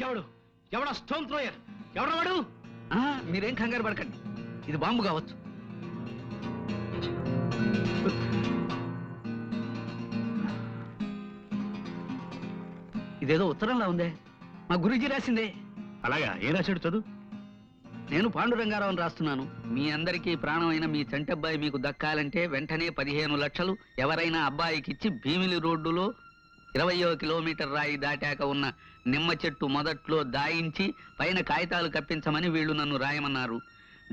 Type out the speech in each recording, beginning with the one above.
ఎవడు ఎవడా stone thrower? ఎవడవాడు? మీరేం కంగారు పడకండి, ఇది బాంబు కావచ్చు. ఇదేదో ఉత్తరంలా ఉందే, మా గురూజీ రాసిందే. అలాగా, ఏ రాశాడు చదువు? నేను పాండురంగారావుని రాస్తున్నాను. మీ అందరికీ ప్రాణమైన మీ చంటబ్బాయి మీకు దక్కాలంటే వెంటనే 15 లక్షలు ఎవరైనా అబ్బాయికిచ్చి భీమిలి రోడ్డులో 20వ కిలోమీటర్ రాయి దాటాక ఉన్న నిమ్మ చెట్టు మొదట్లో దాయించి పైన కాగితాలు కప్పించమని వీళ్ళు నన్ను రాయమన్నారు.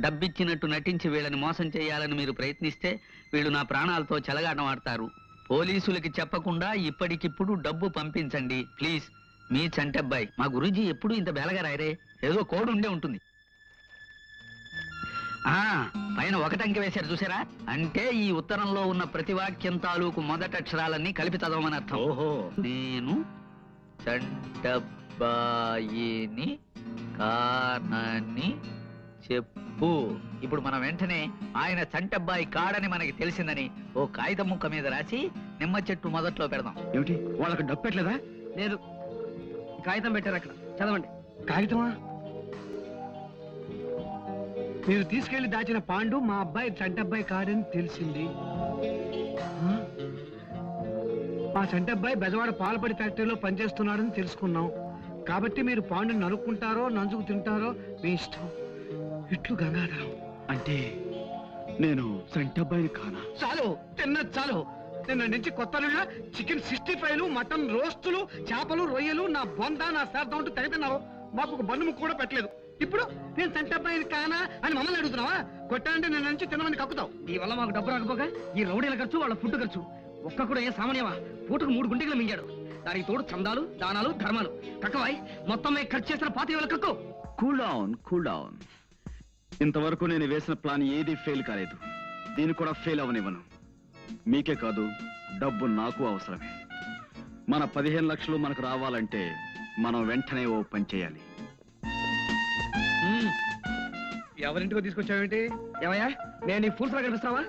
డబ్బిచ్చినట్టు నటించి వీళ్ళని మోసం చేయాలని మీరు ప్రయత్నిస్తే వీళ్ళు నా ప్రాణాలతో చెలగాటం ఆడతారు. పోలీసులకి చెప్పకుండా ఇప్పటికిప్పుడు డబ్బు పంపించండి ప్లీజ్. మీ చంటబ్బాయి. మా గురూజీ ఎప్పుడు ఇంత బేలగా రాయరే, ఏదో కోడ్ ఉండే ఉంటుంది. పైన 1 అంకె వేశారు చూసారా? అంటే ఈ ఉత్తరంలో ఉన్న ప్రతి వాక్యం తాలూకు మొదటి అక్షరాలన్నీ కలిపి చదవమని అర్థం. ఓహో. నేను చంటబ్బాయిని కానని చెప్పు. ఇప్పుడు మనం వెంటనే ఆయన చంటబ్బాయి కాడని మనకి తెలిసిందని ఓ కాగితం ముక్క మీద రాసి నిమ్మ చెట్టు మొదట్లో పెడదాం. ఏమిటి, వాళ్ళకి డబ్బు పెట్టలేదా? లేదు, కాగితం పెట్టారు అక్కడ, చదవండి. కాగితమా? మీరు తీసుకెళ్లి దాచిన పాండు మా అబ్బాయి చంటబ్బాయి కాడని తెలిసింది. మా చంటబ్బాయి బెజవాడ పాలపడి ఫ్యాక్టరీలో పనిచేస్తున్నాడని తెలుసుకున్నాం. కాబట్టి మీరు పాండుని నరుక్కుంటారో నంజుకు తింటారో మీ ఇష్టం. ఇట్లు గంగాధరం. అంటే నేను చంటబ్బాయిని కానా? చాలు, తిన్నది చాలు. నిన్న నుంచి కొత్తలుగా చికెన్ 65, మటన్ రోస్టులు, చేపలు, రొయ్యలు, నా బొంద, నా శార్థం అంటూ తెగతిన్నావు. మాకు ఒక బండు ముక్క కూడా పెట్టలేదు. ఇప్పుడు నేను చంటబ్బాయిని కానా అని మమ్మల్ని అడుగుతున్నావా? కొట్టాలంటే నిన్న నుంచి తినమని కక్కుతావు. ఈ వల్ల మాకు డబ్బు రాకపోగా ఈ రౌడీల ఖర్చు, వాళ్ళ ఫుడ్ ఖర్చు ఒక్క కూడా ఏ సామాన్యమా? పూటకు 3 గుంటెలు మింగాడు. దానికి తోడు చందాలు, దానాలు, ధర్మాలు. కక్కవాయి మొత్తం ఖర్చు చేసిన 25,000 కక్కు. Cool down, cool down. ఇంతవరకు నేను వేసిన ప్లాన్ ఏది ఫెయిల్ కాలేదు. దీన్ని కూడా ఫెయిల్ అవనివ్వను. మీకే కాదు, డబ్బు నాకు అవసరమే. మన 15 లక్షలు మనకు రావాలంటే మనం వెంటనే ఓ పని చేయాలి. ఎవరింటికో తీసుకొచ్చావేంటి? ఏమయ్యా, నేను నీ ఫుల్స్ లా కనిపిస్తున్నావా?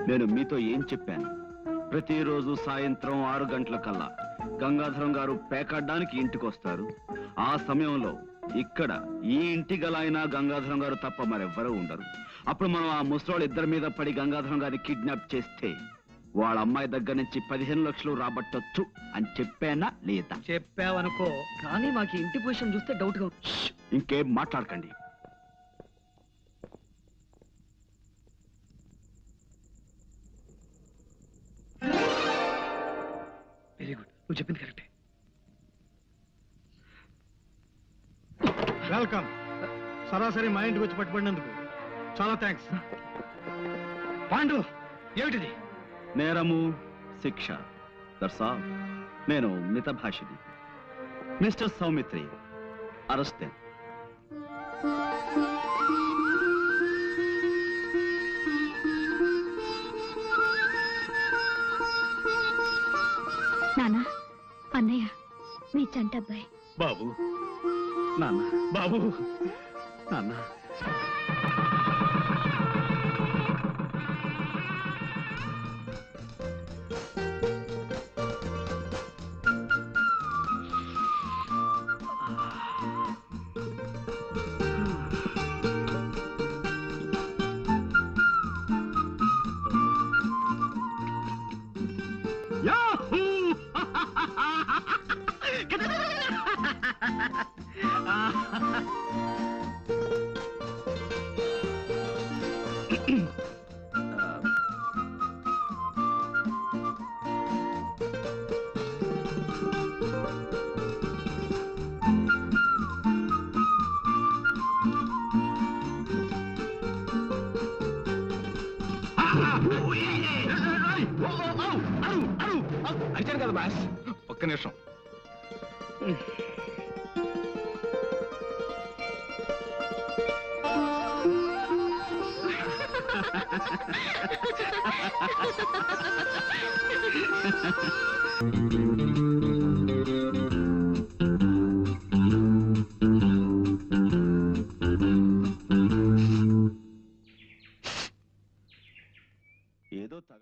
నేను మీతో ఏం చెప్పాను? ప్రతిరోజు సాయంత్రం 6 గంటల కల్లా గంగాధరం గారు పేకాడడానికి ఇంటికి వస్తారు. ఆ సమయంలో ఇక్కడ ఈ ఇంటి గలైనా గంగాధరం గారు తప్ప మరెవ్వరూ ఉండరు. అప్పుడు మనం ఆ ముసలోళ్ళ ఇద్దరి మీద పడి గంగాధరం గారిని కిడ్నాప్ చేస్తే వాళ్ళ అమ్మాయి దగ్గర నుంచి 15 లక్షలు రాబట్టొచ్చు అని చెప్పానా లేదా? చెప్పావనుకో, కానీ మాకు ఇంటి పొజిషన్ చూస్తే డౌట్ గా. ఇంకేం మాట్లాడకండి. వెరీ గుడ్, నువ్వు చెప్పింది కరెక్టే. వెల్కమ్. సరాసరి మా ఇంటికి వచ్చి పట్టుబడినందుకు చాలా థ్యాంక్స్. పాండు, ఏమిటిది? నేరము, శిక్ష. That's all. నేను మితభాషిని. Mister Saumitri, arrest. నానా, అన్నయ్య మీ చంటబ్బాయి. బాబు, నాన్న, బాబు, నాన్న. అడిచాను కదా బాస్, ఒక్క నిమిషం. ఏదో